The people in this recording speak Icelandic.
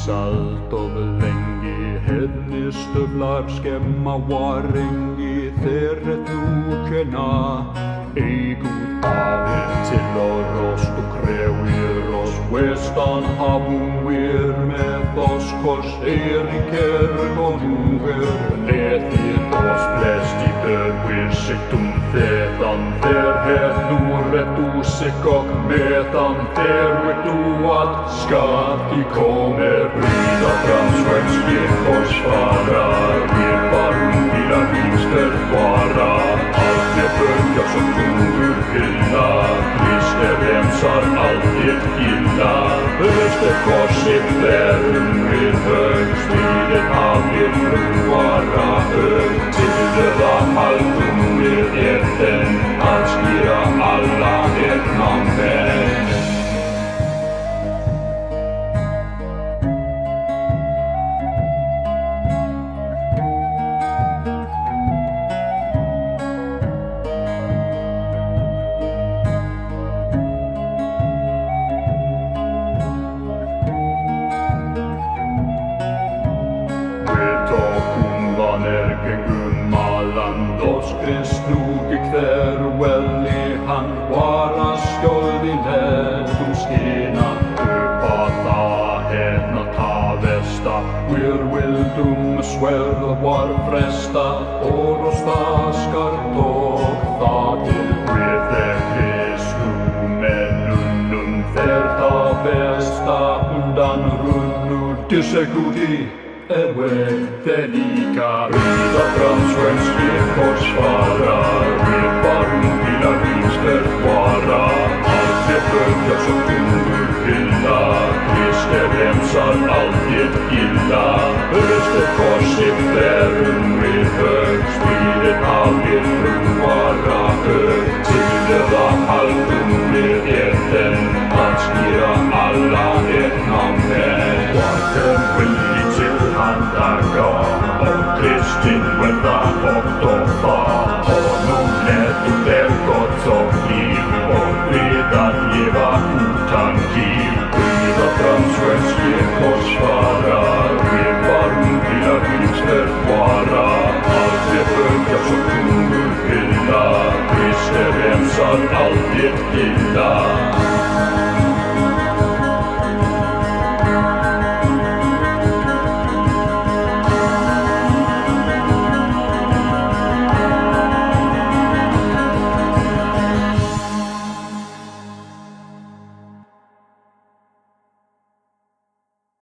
salt of länge, hennes stövlar skrämma var änge, þér þú kenna. Ei Gud hafið til á rost og krefir oss, vestan hafum við með oss, kors Eiríker og núver. Letið oss blest í döð, við siktum þedan, þér hef nú rätt úsik og medan, þér veit þú að skatti kommer. Rida fram svenskir korsfarar, við varum til að vinster vara. Allt är bölja som tungur hylla, Krist rensar alltid illa. Öster korset bärum við högst, Stridit aldrig fruara hög. Tillöva haldum við FN, att skira alla egna män. Krist nog ikväll välj han vara skuld i lärdom skena uppata hedna tavesta wir vildum sverða var fresta og rosta skart og þatil við þeir Kristu mennunum þeir ta besta undan runnur til segudi þeir líka rida fram svenskir korsfarar, við varum til að vinster vara. Allt är bölja som tungur hylla, Krist rensar alltid illa. Öster korset bärum við högst, Stridit aldrig fruara hög. Tillöva haldum við FN, att skira alla egna män. Varken villig till handaga, och Kristin vända bort och far. Honom lät du väl gott som liv, och vid att leva utan giv. Rida fram svenskir korsfarar, við varum till att vinster vara. Allt är bölja som tungur hylla, Krist rensar alltid illa.